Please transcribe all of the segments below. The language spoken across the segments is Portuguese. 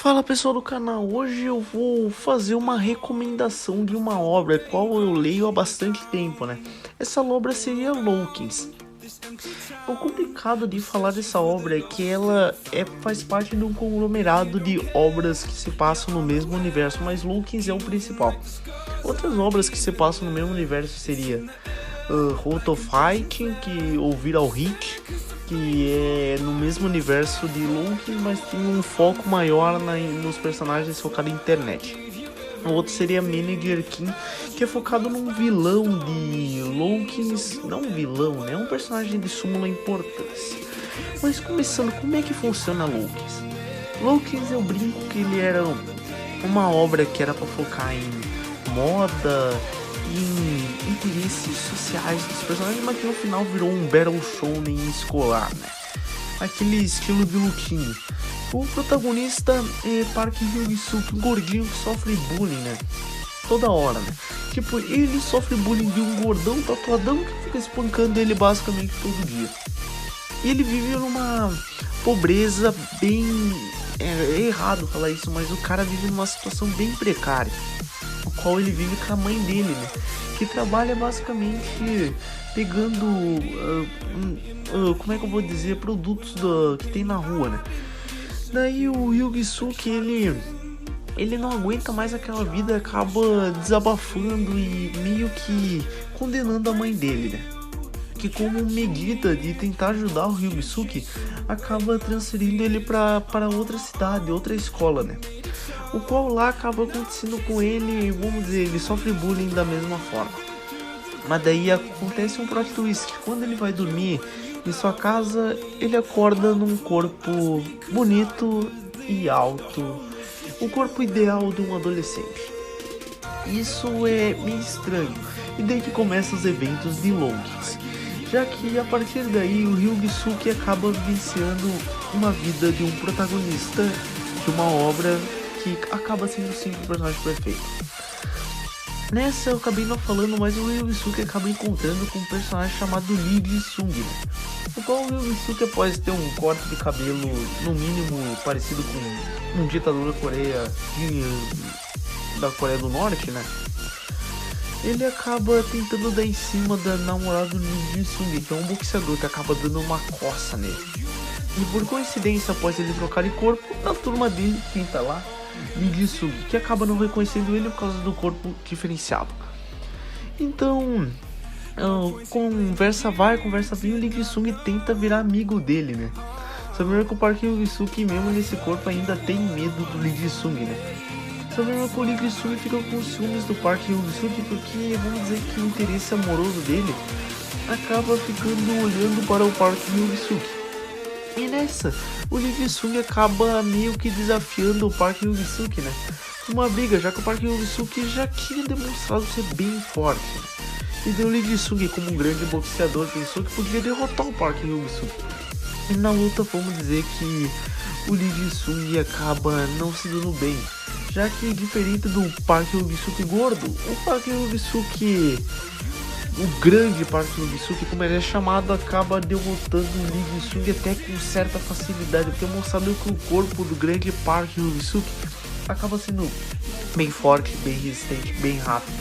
Fala pessoal do canal, hoje eu vou fazer uma recomendação de uma obra qual eu leio há bastante tempo, né? Essa obra seria Loki. O complicado de falar dessa obra é que ela faz parte de um conglomerado de obras que se passam no mesmo universo, mas Loki é o principal. Outras obras que se passam no mesmo universo seria Road of Fighting, ou Viral Hit, que é no mesmo universo de Loki, mas tem um foco maior nos personagens focados em internet. O outro seria Manager King, que é focado num vilão de Loki, não um vilão, né? É um personagem de suma importância. Mas começando, como é que funciona Loki? Loki, eu brinco que ele era uma obra que era para focar em moda, em interesses sociais dos personagens, mas que no final virou um battle shonen escolar, né? Aquele estilo de lutinha. O protagonista é Park Hyung-suk, um gordinho que sofre bullying, né? Toda hora, né? Tipo, ele sofre bullying de um gordão tatuadão que fica espancando ele basicamente todo dia. E ele vive numa pobreza bem... É errado falar isso, mas o cara vive numa situação bem precária. O qual ele vive com a mãe dele, né? Que trabalha basicamente pegando, como é que eu vou dizer, produtos que tem na rua, né? Daí o Hyung-suk, ele não aguenta mais aquela vida, acaba desabafando e meio que condenando a mãe dele, né? Que como medida de tentar ajudar o Hyung-suk, acaba transferindo ele para outra cidade, outra escola, né? O qual lá acaba acontecendo com ele, vamos dizer, ele sofre bullying da mesma forma. Mas daí acontece um plot twist, quando ele vai dormir em sua casa, ele acorda num corpo bonito e alto, o corpo ideal de um adolescente. Isso é meio estranho, e daí que começam os eventos de Loki. Já que a partir daí o Hyung-suk acaba vivenciando uma vida de um protagonista de uma obra que acaba sendo sempre o personagem perfeito. Nessa eu acabei não falando, mas o Hyung-suk acaba encontrando com um personagem chamado Lee Ji-sung, né? O qual o Hyung-suk, após ter um corte de cabelo no mínimo parecido com um ditador da Coreia do Norte, né? Ele acaba tentando dar em cima da namorada do Lee Ji-sung, que é um boxeador que acaba dando uma coça nele. E por coincidência, após ele trocar de corpo, na turma dele, quem tá lá? Lee Ji-sung, que acaba não reconhecendo ele por causa do corpo diferenciado. Então, conversa vai, conversa vem, o Lee Ji-sung tenta virar amigo dele, né? Sabendo que o Park Hyung-suk mesmo nesse corpo ainda tem medo do Lee Ji-sung, né? Sabendo que o Lee Ji-sung fica com ciúmes do Park Hyung-suk porque, vamos dizer que o interesse amoroso dele acaba ficando olhando para o Park Hyung-suk. E nessa, o Lee Ji-sung acaba meio que desafiando o Park Hyung-suk, né? Uma briga, já que o Park Hyung-suk já tinha demonstrado ser bem forte, né? E daí o Lee Ji-sung, como um grande boxeador, pensou que podia derrotar o Park Hyung-suk. E na luta, vamos dizer que o Lee Ji-sung acaba não se dando bem, já que diferente do Park Hyung-suk gordo, o Park Hyung-suk... O grande Park Hyung-suk, como ele é chamado, acaba derrotando o Lee Ji-sung até com certa facilidade, porque mostrando que o corpo do grande Park Hyung-suk acaba sendo bem forte, bem resistente, bem rápido.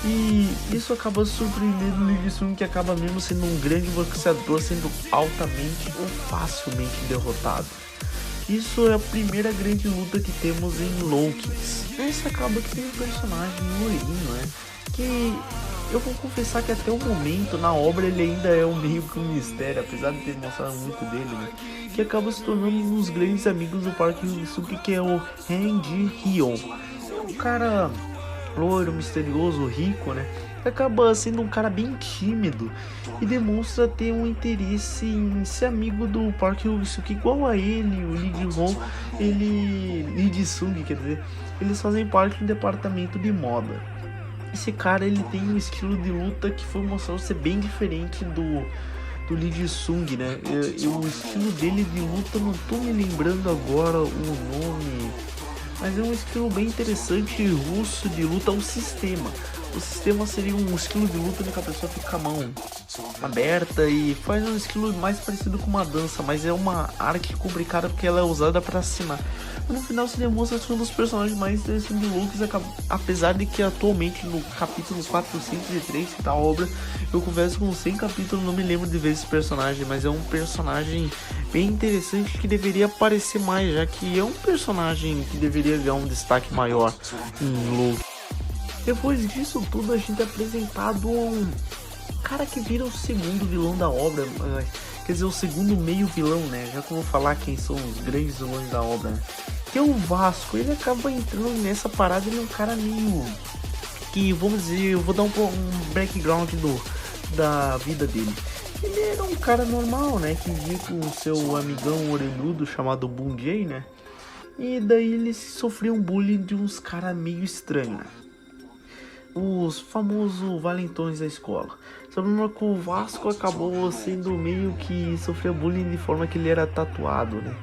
E isso acaba surpreendendo o Lee Ji-sung, que acaba mesmo sendo um grande boxeador, sendo altamente ou facilmente derrotado. Isso é a primeira grande luta que temos em Loki. Esse acaba que tem um personagem loirinho, né? Que eu vou confessar que até o momento na obra ele ainda é meio que um mistério, apesar de ter mostrado muito dele, né? Que acaba se tornando um dos grandes amigos do Park Hyung-suk, que é o Han Ji-hyun. É um cara loiro, misterioso, rico, né? Acaba sendo um cara bem tímido e demonstra ter um interesse em ser amigo do Park Hyung-suk, igual a ele, o Lee Ji-sung, quer dizer, eles fazem parte do departamento de moda. Esse cara, ele tem um estilo de luta que foi mostrado ser bem diferente do Lee Ji-sung, né? O estilo dele de luta, não tô me lembrando agora o nome, mas é um estilo bem interessante russo de luta, o sistema. O sistema seria um estilo de luta em que a pessoa fica com a mão aberta e faz um estilo mais parecido com uma dança, mas é uma arte complicada porque ela é usada para assinar. No final se demonstra ser um dos personagens mais interessantes do Lucas, apesar de que atualmente no capítulo 403 da obra, eu confesso que com 100 capítulos não me lembro de ver esse personagem, mas é um personagem bem interessante que deveria aparecer mais, já que é um personagem que deveria ganhar um destaque maior em Lucas. Depois disso tudo, a gente é apresentado a um cara que vira o segundo vilão da obra, quer dizer, o segundo meio vilão, né? Já que eu vou falar quem são os grandes vilões da obra, né? Que é o Vasco. Ele acaba entrando nessa parada, ele é um cara meio que, vamos dizer, eu vou dar um background da vida dele. Ele era um cara normal, né? Que vivia com o seu amigão orelhudo chamado Bunjay, né? E daí ele sofreu um bullying de uns caras meio estranhos, né? Os famosos valentões da escola. Sabendo que o Vasco acabou sendo meio que sofreu bullying de forma que ele era tatuado, né?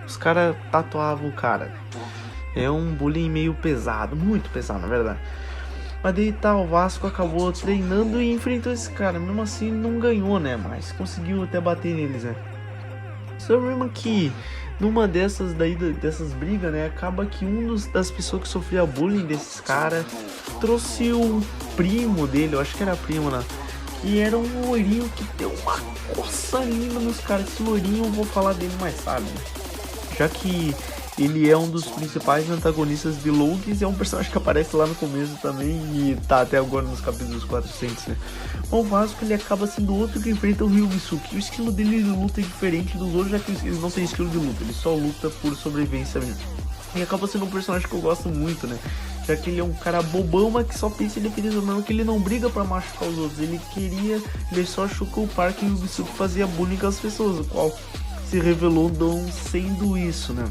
Os caras tatuavam o cara. É um bullying meio pesado, muito pesado na verdade. Mas daí tá, o Vasco acabou treinando e enfrentou esse cara. Mesmo assim não ganhou, né? Mas conseguiu até bater neles, né? Só mesmo que numa dessas brigas, né? Acaba que das pessoas que sofria bullying desses caras trouxe o primo dele, eu acho que era primo, né? E era um loirinho que deu uma coça linda nos caras. Esse loirinho eu vou falar dele mais tarde, né? Já que ele é um dos principais antagonistas de Loki, é um personagem que aparece lá no começo também e tá até agora nos capítulos 400, né? O Vasco, ele acaba sendo outro que enfrenta o Ryusuke. O estilo dele de luta é diferente dos outros, já que eles não têm estilo de luta, ele só luta por sobrevivência mesmo. E acaba sendo um personagem que eu gosto muito, né? Já que ele é um cara bobão, mas que só pensa em defesa mesmo, que ele não briga pra machucar os outros. Ele só chucou o parque e o Ryusuke fazia bullying com as pessoas, o qual se revelou não sendo isso, né?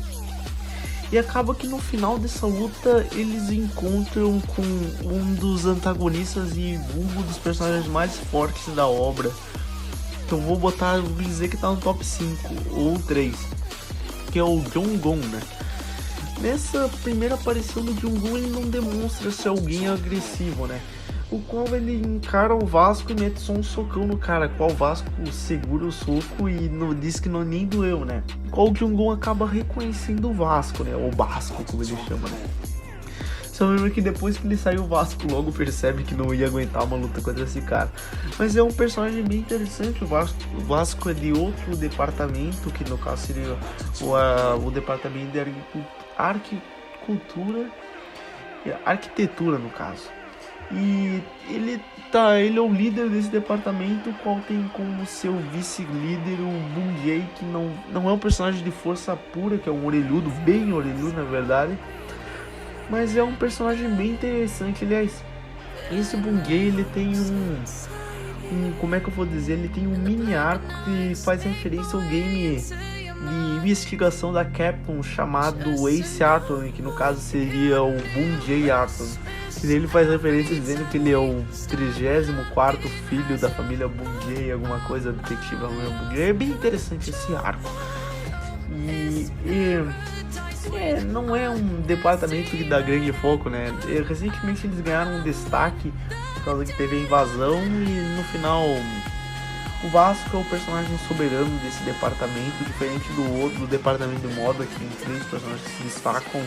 E acaba que no final dessa luta eles encontram com um dos antagonistas e um dos personagens mais fortes da obra. Então vou dizer que tá no top 5 ou 3, que é o Jong-gon, né? Nessa primeira aparição do Jong-gon, ele não demonstra ser alguém agressivo, né? O qual ele encara o Vasco e mete só um socão no cara, qual o Vasco segura o soco e diz que não nem doeu, né? Qual o Jong-gon acaba reconhecendo o Vasco, né? Ou Basco, como ele chama, né? Só lembra que depois que ele saiu, o Vasco logo percebe que não ia aguentar uma luta contra esse cara. Mas é um personagem bem interessante. O Vasco é de outro departamento, que no caso seria o departamento de arquitetura no caso. E ele é o líder desse departamento, o qual tem como seu vice-líder o Bunjay, que não é um personagem de força pura, que é um orelhudo, bem orelhudo na verdade, mas é um personagem bem interessante. Aliás, esse Bunjay, ele tem como é que eu vou dizer, ele tem um mini arco que faz referência ao game de investigação da Capcom chamado Ace Attorney, que no caso seria o Bunjay Attorney. Ele faz referência dizendo que ele é o 34º filho da família Bunjay, alguma coisa, detetive da família Bunjay. É bem interessante esse arco. Não é um departamento que dá grande foco, né? Recentemente eles ganharam um destaque por causa que teve a invasão e no final o Vasco é o personagem soberano desse departamento, diferente do departamento de moda, que tem 3 personagens que se destacam,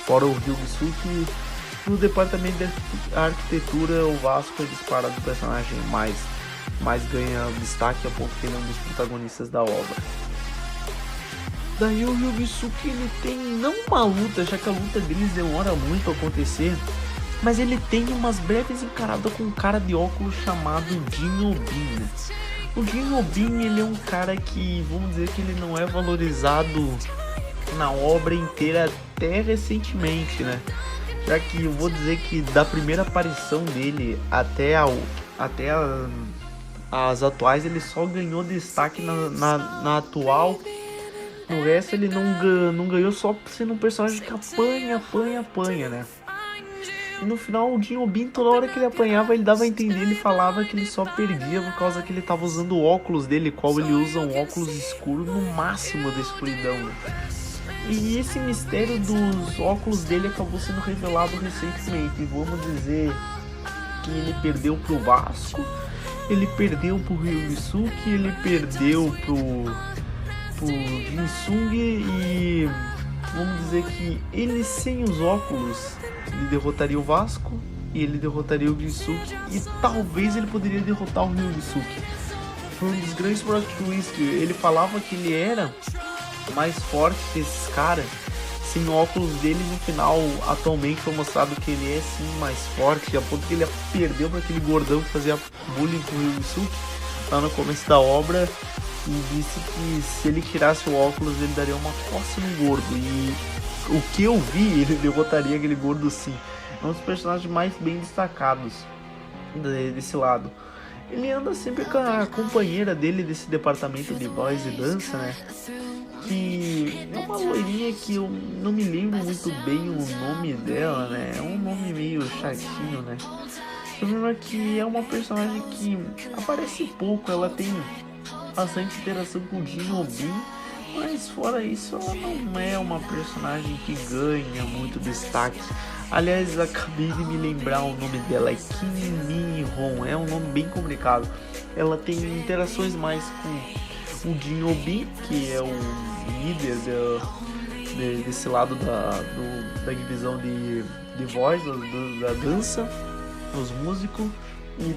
fora o Ryusuke. No departamento de arquitetura, o Vasco é disparado o personagem mais ganha destaque, a ponto que ele é um dos protagonistas da obra. Daí o Ryusuke, ele tem não uma luta, já que a luta deles demora muito a acontecer, mas ele tem umas breves encaradas com um cara de óculos chamado Jin Obin. O Jin Obin, ele é um cara que, vamos dizer que ele não é valorizado na obra inteira até recentemente, né? Já que eu vou dizer que da primeira aparição dele até as atuais, ele só ganhou destaque na atual. No resto ele não ganhou, só sendo um personagem que apanha, né? E no final o Jin Obin, toda hora que ele apanhava, ele dava a entender, ele falava que ele só perdia por causa que ele tava usando o óculos dele, qual ele usa um óculos escuro no máximo da escuridão, né? E esse mistério dos óculos dele acabou sendo revelado recentemente. E vamos dizer que ele perdeu pro Vasco. ele perdeu pro Ryusuke, ele perdeu pro Jin-Sung e vamos dizer que ele sem os óculos, ele derrotaria o Vasco e ele derrotaria o Jin-Suke e talvez ele poderia derrotar o Ryusuke. Foi um dos grandes plot twists que ele falava que ele era mais forte que esses caras. Sem óculos dele, no final, atualmente foi mostrado que ele é sim mais forte, a ponto que ele perdeu para aquele gordão que fazia bullying com o Ryusuke lá no começo da obra e disse que se ele tirasse o óculos ele daria uma coça no gordo. E o que eu vi, ele derrotaria aquele gordo sim. É um dos personagens mais bem destacados desse lado. Ele anda sempre com a companheira dele desse departamento de voz e dança, né? Que é uma loirinha que eu não me lembro muito bem o nome dela, né? É um nome meio chatinho, né? O problema é que é uma personagem que aparece pouco, ela tem bastante interação com o Jinobin, mas fora isso ela não é uma personagem que ganha muito destaque. Aliás, acabei de me lembrar o nome dela, é Kim Min-hon, é um nome bem complicado. Ela tem interações mais com o Jinobin, que é o líder desse lado da divisão de voz, da dança, os músicos. E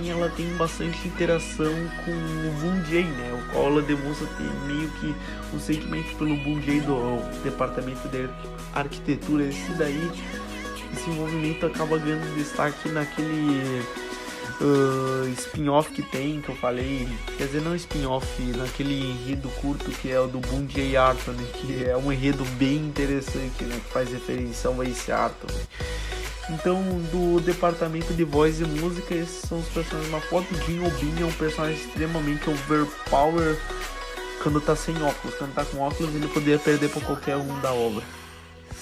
ela tem bastante interação com o Bunjay, né? O qual ela demonstra ter meio que um sentimento pelo Bunjay do departamento de arquitetura. Esse movimento acaba ganhando destaque naquele spin-off que tem, que eu falei, quer dizer, não spin-off, naquele enredo curto que é o do Bunjay Arthur, né? Que é um enredo bem interessante, né? Que faz referência ao Ace Arthur. Então, do departamento de voz e música, esses são os personagens na foto. O Jinobin é um personagem extremamente overpower quando tá sem óculos. Quando tá com óculos, ele poderia perder pra qualquer um da obra.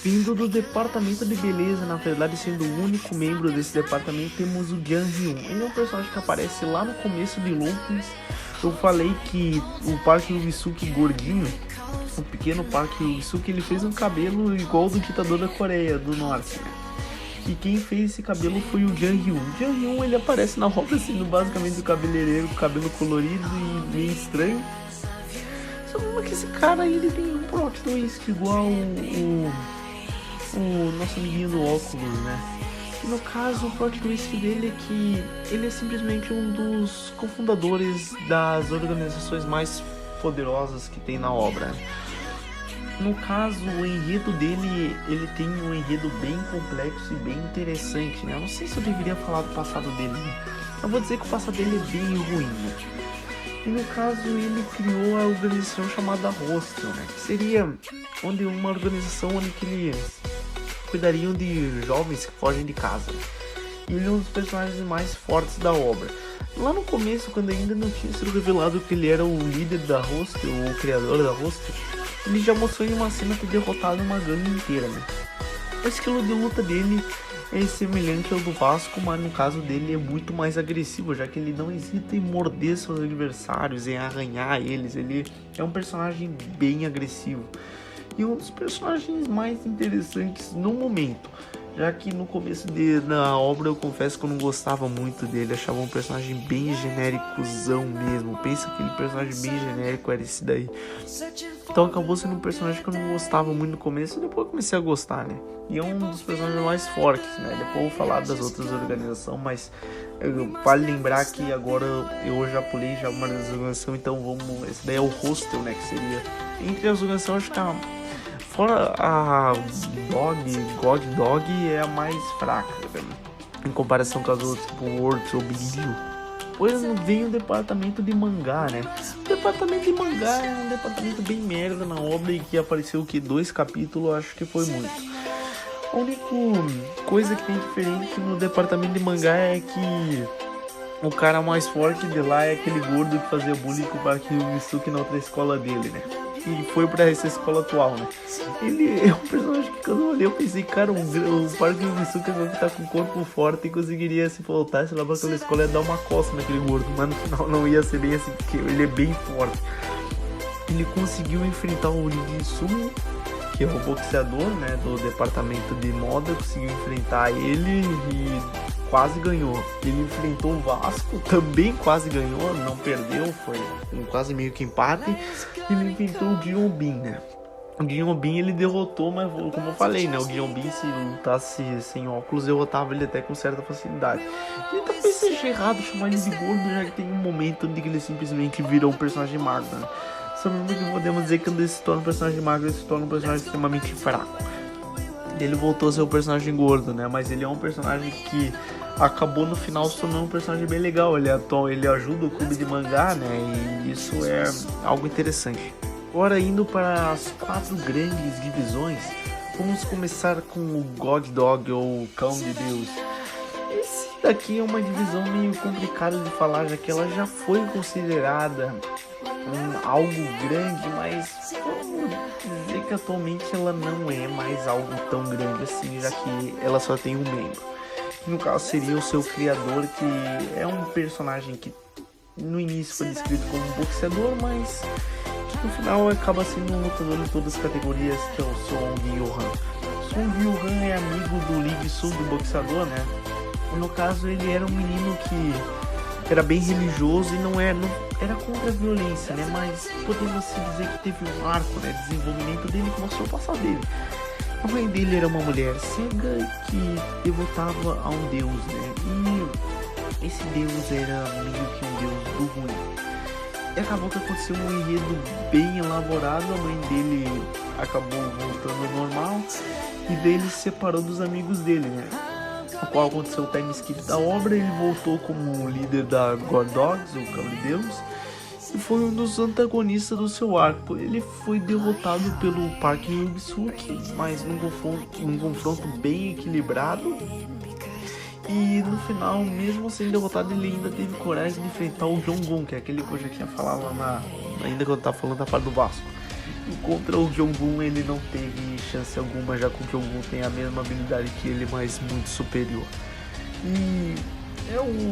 Vindo do departamento de beleza, na verdade sendo o único membro desse departamento, temos o Jang Hyun. Ele é um personagem que aparece lá no começo de Lupin. Eu falei que o Park Ryusuke gordinho, o pequeno Park Ryusuke, ele fez um cabelo igual do ditador da Coreia do Norte. E quem fez esse cabelo foi o Jang Hyun. O Jang Hyun, ele aparece na obra sendo basicamente o cabeleireiro com cabelo colorido e meio estranho. Só que esse cara, ele tem um plot twist igual o nosso amiguinho do óculos, né? E no caso, o plot twist dele é que ele é simplesmente um dos cofundadores das organizações mais poderosas que tem na obra. No caso, o enredo dele, ele tem um enredo bem complexo e bem interessante, né? Eu não sei se eu deveria falar do passado dele, né? Eu vou dizer que o passado dele é bem ruim, né? E no caso, ele criou a organização chamada Hostel, né? Que seria uma organização onde que eles cuidariam de jovens que fogem de casa. E ele é um dos personagens mais fortes da obra. Lá no começo, quando ainda não tinha sido revelado que ele era o líder da Hostel, o criador da Hostel, ele já mostrou em uma cena ter derrotado uma gangue inteira, né? O estilo de luta dele é semelhante ao do Vasco, mas no caso dele é muito mais agressivo, já que ele não hesita em morder seus adversários, em arranhar eles. Ele é um personagem bem agressivo e um dos personagens mais interessantes no momento, já que no começo da obra eu confesso que eu não gostava muito dele, achava um personagem bem genéricozão mesmo. Pensa aquele personagem bem genérico, era esse daí. Então acabou sendo um personagem que eu não gostava muito no começo, e depois eu comecei a gostar, né? E é um dos personagens mais fortes, né? Depois eu vou falar das outras organizações, mas vale lembrar que agora eu já pulei já uma das organizações, então vamos... Esse daí é o Hostel, né? Que seria... Entre as organizações, acho que fora a Dog é a mais fraca, né? Em comparação com as outras, tipo Words ou Big Deal. Depois vem o departamento de mangá, né? O departamento de mangá é um departamento bem merda na obra e que apareceu que 2 capítulos, acho que foi muito. A única coisa que tem diferente no departamento de mangá é que o cara mais forte de lá é aquele gordo que fazia bullying com o Park Ryusuke na outra escola dele, né? E foi pra essa escola atual, né? Ele é um personagem que quando eu olhei eu pensei, cara, o Park Ryusuke que tá com o corpo forte e conseguiria se voltasse lá pra aquela escola ia dar uma coça naquele gordo, mas no final não ia ser bem assim, porque ele é bem forte. Ele conseguiu enfrentar o Jin-Sung, que é o boxeador, né, do departamento de moda, conseguiu enfrentar ele e quase ganhou. Ele enfrentou o Vasco, também quase ganhou, não perdeu, foi um quase meio que empate. E ele enfrentou o Guillaumin, né? O Guillaumin ele derrotou, mas como eu falei, né? O Guillaumin, se lutasse sem óculos, derrotava ele até com certa facilidade. E talvez seja errado chamar ele de gordo, já que tem um momento onde ele simplesmente virou um personagem magro, né? Só mesmo que podemos dizer que quando ele se torna um personagem magro, ele se torna um personagem extremamente fraco. Ele voltou a ser um personagem gordo, né? Mas ele é um personagem que acabou no final se tornando um personagem bem legal. Ele ajuda o clube de mangá, né? E isso é algo interessante. Agora indo para as 4 grandes divisões, vamos começar com o God Dog ou Cão de Deus. Esse daqui é uma divisão meio complicada de falar, já que ela já foi considerada algo grande, mas vamos dizer que atualmente ela não é mais algo tão grande assim, já que ela só tem um membro. No caso seria o seu criador, que é um personagem que no início foi descrito como um boxeador, mas que no final acaba sendo um lutador em todas as categorias, que é o Song Yohan. Song Yohan é amigo do Lee Soo, do boxeador, né? No caso ele era um menino que era bem religioso e não era contra a violência, né? Mas podemos se dizer que teve um arco, né? Desenvolvimento dele que mostrou o passado dele. A mãe dele era uma mulher cega que devotava a um deus, né? E esse deus era meio que um deus do ruim. E acabou que aconteceu um enredo bem elaborado, a mãe dele acabou voltando ao normal e daí ele se separou dos amigos dele, né? O qual aconteceu o time skip da obra, ele voltou como líder da God Dogs, o Cão de Deus, e foi um dos antagonistas do seu arco. Ele foi derrotado pelo Park Hyung-suk, mas num confronto bem equilibrado. E no final, mesmo sendo derrotado, ele ainda teve coragem de enfrentar o Jong-un, que é aquele que eu já tinha falado ainda quando eu tava falando da parte do Vasco. E contra o Jong-un ele não teve chance alguma, já que o Jong-un tem a mesma habilidade que ele, mas muito superior. E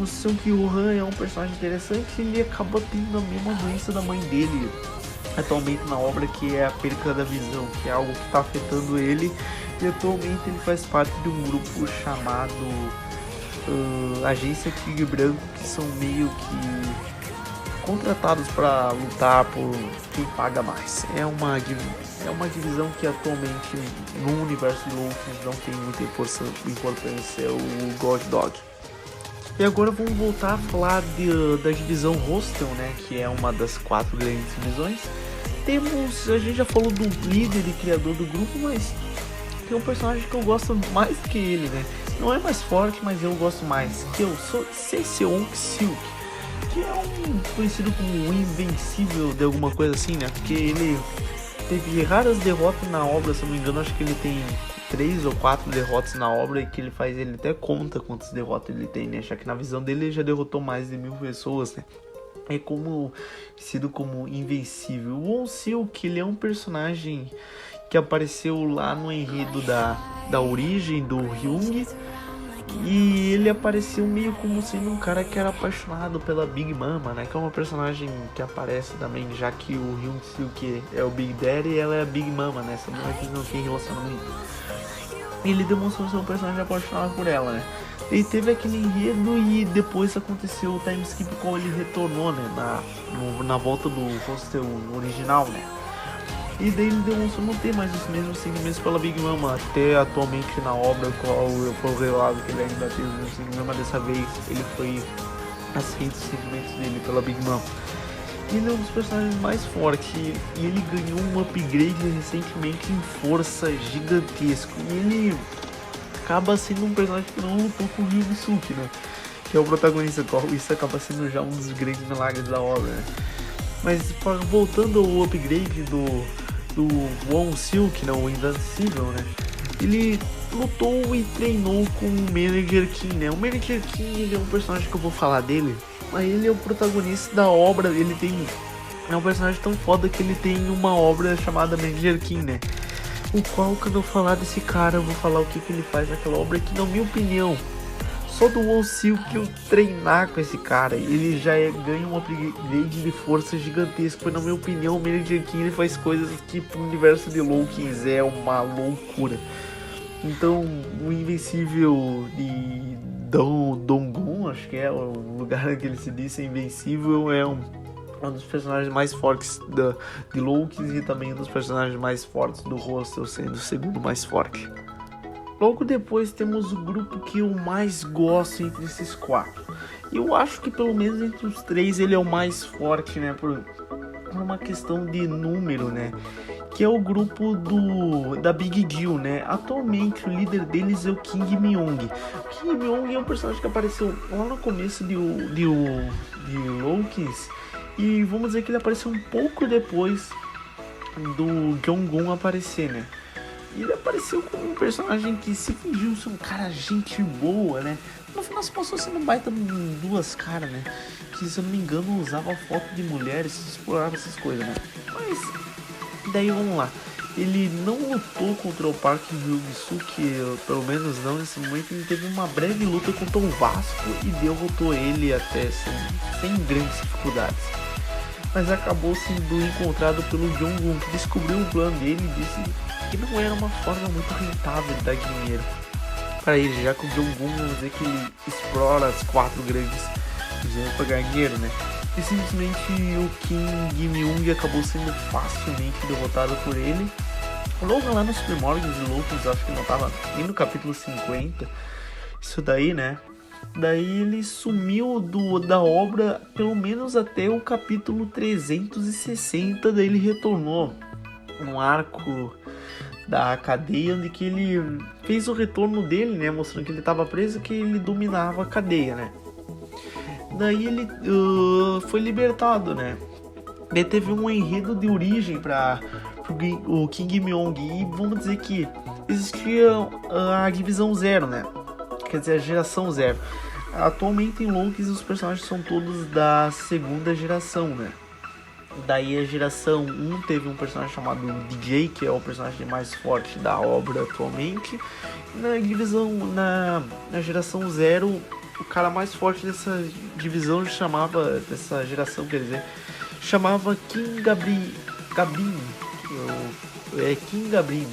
o Sung Kyo-han é um personagem interessante, ele acaba tendo a mesma doença da mãe dele atualmente na obra, que é a perca da visão, que é algo que está afetando ele, e atualmente ele faz parte de um grupo chamado Agência Tigre Branco, que são meio que contratados para lutar por quem paga mais. É uma divisão que atualmente no universo de Loki não tem muita importância, é o God Dog. E agora vamos voltar a falar da divisão Hostel, né, que é uma das 4 grandes divisões. A gente já falou do líder e criador do grupo, mas tem um personagem que eu gosto mais que ele, né? Não é mais forte, mas eu gosto mais, que eu sou Sesseon Silk, que é conhecido como o Invencível de alguma coisa assim, né? Porque ele teve raras derrotas na obra, se não me engano, acho que ele tem 3 ou 4 derrotas na obra, e que ele até conta quantas derrotas ele tem, né? Já que na visão dele ele já derrotou mais de 1000 pessoas, né? É conhecido como Invencível. O Won Silk, ele é um personagem que apareceu lá no enredo da origem do Hyung, e ele apareceu meio como sendo um cara que era apaixonado pela Big Mama, né? Que é uma personagem que aparece também, já que o Hyung Silk é o Big Daddy e ela é a Big Mama, né? Essa mulher que não tem relacionamento. Ele demonstrou ser um personagem apaixonado por ela, né? Ele teve aquele enredo e depois aconteceu o time skip quando ele retornou, né? Na volta do hostel original, né? E daí ele demonstrou não ter mais os mesmos sentimentos pela Big Mama, até atualmente na obra qual foi revelado que ele ainda teve os mesmos sentimentos, mas dessa vez ele foi aceito os sentimentos dele pela Big Mama. Ele é um dos personagens mais fortes e ele ganhou um upgrade recentemente em força gigantesco. E ele acaba sendo um personagem que não lutou com o Hyung-suk, né? Que é o protagonista, isso acaba sendo já um dos grandes milagres da obra, né? Mas voltando ao upgrade do Won Silk, né, o Invencível, né? Ele lutou e treinou com o Manager King, né? O Manager King, ele é um personagem que eu vou falar dele, mas ele é o protagonista da obra. É um personagem tão foda que ele tem uma obra chamada Manager King, né? O qual, quando eu falar desse cara, eu vou falar o que ele faz naquela obra, que na minha opinião, só do Won Silk eu treinar com esse cara, ele já ganha um upgrade de força gigantesco. Pois na minha opinião, o Manager King ele faz coisas que pro universo de Loki é uma loucura. Então o Invencível Dongun, acho que é o lugar que ele se disse invencível, é um dos personagens mais fortes de Loki e também um dos personagens mais fortes do Hostel, sendo o segundo mais forte. Logo depois temos o grupo que eu mais gosto entre esses 4. Eu acho que pelo menos entre os 3 ele é o mais forte, né, por uma questão de número, né, que é o grupo da Big Deal, né. Atualmente o líder deles é o King Myung. O King Myung é um personagem que apareceu lá no começo de Loki's, e vamos dizer que ele apareceu um pouco depois do Jong-un aparecer, né. Ele apareceu como um personagem que se fingiu ser um cara gente boa, né? No final se passou sendo um baita duas caras, né? Que, se eu não me engano, usava foto de mulheres, explorava essas coisas, né? Mas, daí vamos lá. Ele não lutou contra o Park Hyung-soo, que pelo menos não nesse momento. Ele teve uma breve luta contra o Vasco e derrotou ele até sem grandes dificuldades. Mas acabou sendo encontrado pelo Jong-un, que descobriu o plano dele e disse que não era uma forma muito rentável de dar dinheiro para ele, já que o Jong-un, vamos dizer que ele explora as 4 grandes regiões para ganhar dinheiro, né? E simplesmente o King Myung acabou sendo facilmente derrotado por ele. Logo lá nos primórdios de Loki, acho que não tava nem no capítulo 50, isso daí, né? Daí ele sumiu da obra pelo menos até o capítulo 360, daí ele retornou num arco da cadeia, onde que ele fez o retorno dele, né, mostrando que ele estava preso, que ele dominava a cadeia, né. Daí ele foi libertado, né. Daí teve um enredo de origem para o King Myung, e vamos dizer que existia a divisão 0, né, quer dizer, a geração 0. Atualmente em Loki os personagens são todos da segunda geração, né. Daí a geração 1 teve um personagem chamado DJ, que é o personagem mais forte da obra atualmente. Na geração 0, o cara mais forte dessa divisão dessa geração, quer dizer, chamava King Gabrin, King Gabrin,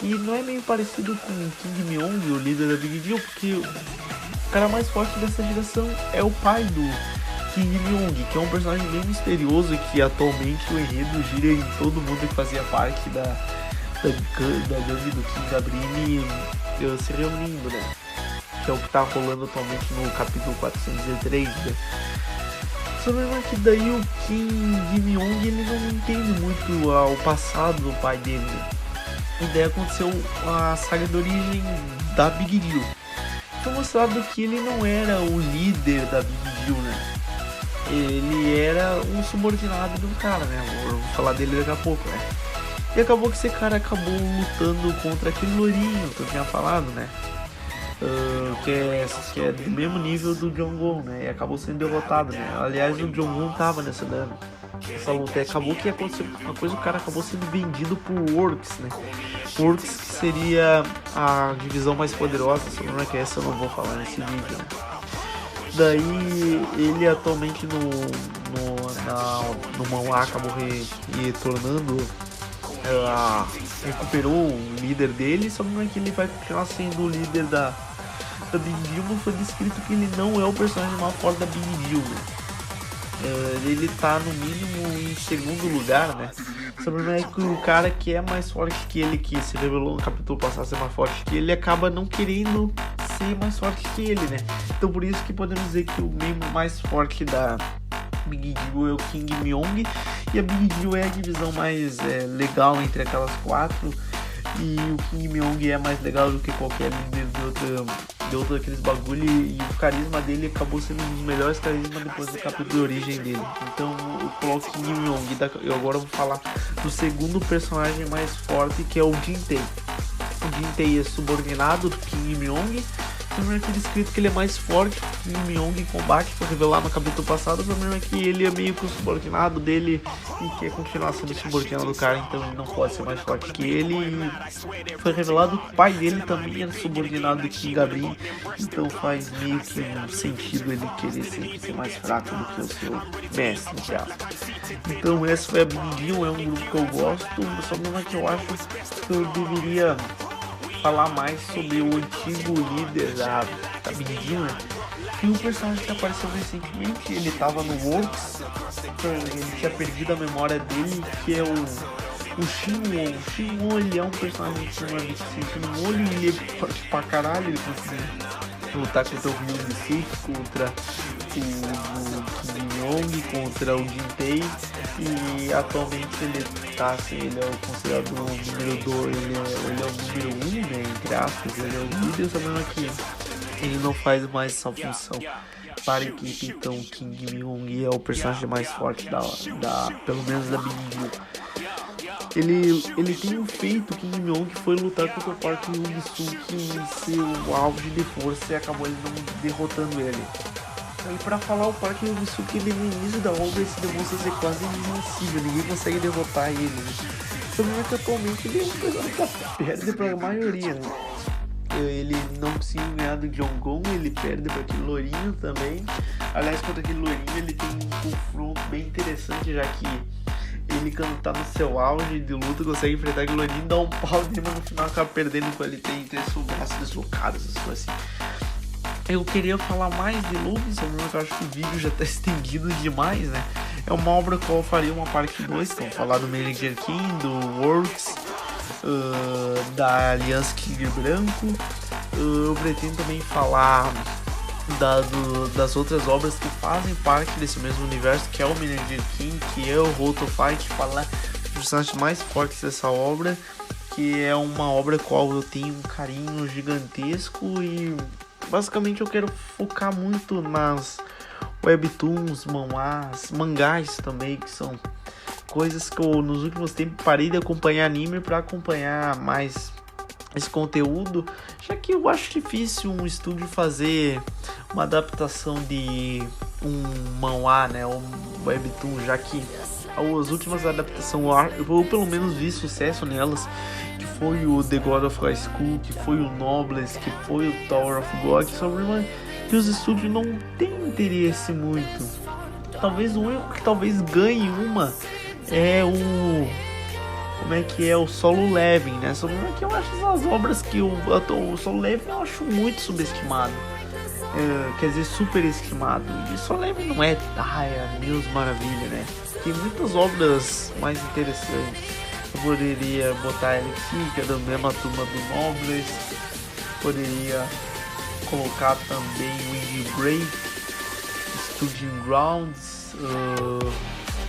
que não é meio parecido com King Myung, o líder da Big Deal, porque o cara mais forte dessa geração é o pai do King Myung, que é um personagem bem misterioso, que atualmente o enredo gira em todo mundo que fazia parte da gangue do King Gabrin se reunindo, né? Que é o que tá rolando atualmente no capítulo 403, né? Só mesmo que daí o King Myung, ele não entende muito o passado do pai dele, né? E daí aconteceu a saga de origem da Big Deal. Foi mostrado que ele não era o líder da Big Deal, né? Ele era um subordinado do cara, né? Vou falar dele daqui a pouco, né? E acabou que esse cara acabou lutando contra aquele lourinho que eu tinha falado, né? Que é do mesmo nível do Jong-un, né? E acabou sendo derrotado, né? Aliás, o Jong-un tava nessa luta. E acabou que aconteceu uma coisa, o cara acabou sendo vendido por Works, né? Works, que seria a divisão mais poderosa, se não é que essa eu não vou falar nesse vídeo, né? Daí ele atualmente no manhwa acabou retornando, recuperou o líder dele, só que ele vai continuar sendo o líder da Big Deal. Não foi descrito que ele não é o personagem mais forte da Big Deal, né? Ele tá no mínimo em segundo lugar, né? Só que o cara que é mais forte que ele, que se revelou no capítulo passado ser mais forte que ele, acaba não querendo ser mais forte que ele, né? Então por isso que podemos dizer que o membro mais forte da Big Deal é o King Myung, e a Big Deal é a divisão mais legal entre aquelas 4, e o King Myung é mais legal do que qualquer líder de outro daqueles bagulho, e o carisma dele acabou sendo um dos melhores carismas depois do capítulo de origem dele. Então eu coloco o King Myung, e agora eu vou falar do segundo personagem mais forte, que é o Jin-tae. O Jin-tae é subordinado do King Myung. Primeiro que ele escrito que ele é mais forte que o Myung em combate, foi revelado no capítulo passado. Primeiro que ele é meio que o subordinado dele e quer continuar sendo subordinado do cara, então ele não pode ser mais forte que ele. E foi revelado que o pai dele também era subordinado do King Gabrin, então faz meio que um sentido ele querer ser mais fraco do que o seu mestre, já. Então essa foi a Big Deal, é um grupo que eu gosto, só mesmo que eu acho que eu deveria falar mais sobre o antigo líder da Bindinho, né? E o personagem que apareceu recentemente, ele tava no Works, ele tinha perdido a memória dele, que é o Shinwon. O Shinwon, ele é um personagem que tem uma deficiência no olho, e ele é forte pra caralho, ele conseguiu lutar contra o Ryung-sik, contra o Kim Yong, contra o Jinpei, e atualmente ele tá assim, ele é considerado o número 2, ele é o número 1, né, entre aspas, ele é o líder, sabendo que ele não faz mais essa função para a equipe. Então Kim Myung é o personagem mais forte pelo menos da Bindinho. Ele tem um feito, Kim Myung, que foi lutar contra o Park Hyung-suk em seu auge de força e acabou ele não derrotando ele. E pra falar, o Park Hyung-suk, ele no início da obra se demonstra ser quase invencível, ninguém consegue derrotar ele, né? O problema é que atualmente ele é um personagem que perde pra maioria, né? Ele não conseguiu ganhar do Jong-un, ele perde para aquele loirinho também. Aliás, contra aquele loirinho ele tem um confronto bem interessante, já que ele, quando tá no seu auge de luta, consegue enfrentar aquele loirinho, dá um pau nele, mas no final acaba perdendo quando ele tem três braços deslocados, assim. Eu queria falar mais de Lupin, mas eu acho que o vídeo já tá estendido demais, né? É uma obra que eu faria uma parte 2, então falar do Manager King, do Works, da Aliança Tigre Branco. Eu pretendo também falar das outras obras que fazem parte desse mesmo universo, que é o Manager King, que é o Roto Fight, falar dos personagens mais fortes dessa obra, que é uma obra qual eu tenho um carinho gigantesco, e basicamente eu quero focar muito nas webtoons, mangás também, que são coisas que eu nos últimos tempos parei de acompanhar anime para acompanhar mais esse conteúdo, já que eu acho difícil um estúdio fazer uma adaptação de um manhwa, né, um webtoon, já que as últimas adaptações eu pelo menos vi sucesso nelas, que foi o The God of High School, que foi o Noblesse, que foi o Tower of God, que os estúdios não têm interesse muito. Talvez o único que talvez ganhe uma é o Solo Leveling, né? Solo Leveling, que eu acho essas obras que o Solo Leveling eu acho muito subestimado. Quer dizer, superestimado. E Solo Leveling não é Deus maravilha, né? Tem muitas obras mais interessantes. Eu poderia botar LX, que é da mesma turma do Nobles. Poderia colocar também Wind Break, Studying Grounds.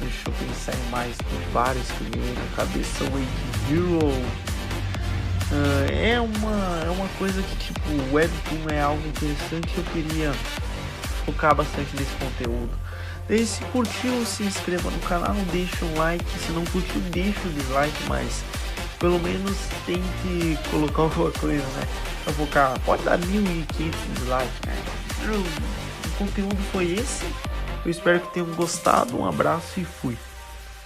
Deixa eu pensar em mais, tem vários que me vem na cabeça. Wake Hero. É uma coisa que, tipo, o Webtoon é algo interessante, eu queria focar bastante nesse conteúdo. Daí, se curtiu, se inscreva no canal, deixa um like. Se não curtiu, deixa o dislike, mas pelo menos tente colocar alguma coisa, né? Pra focar, pode dar 1500 dislikes, né? O conteúdo foi esse. Eu espero que tenham gostado. Um abraço e fui.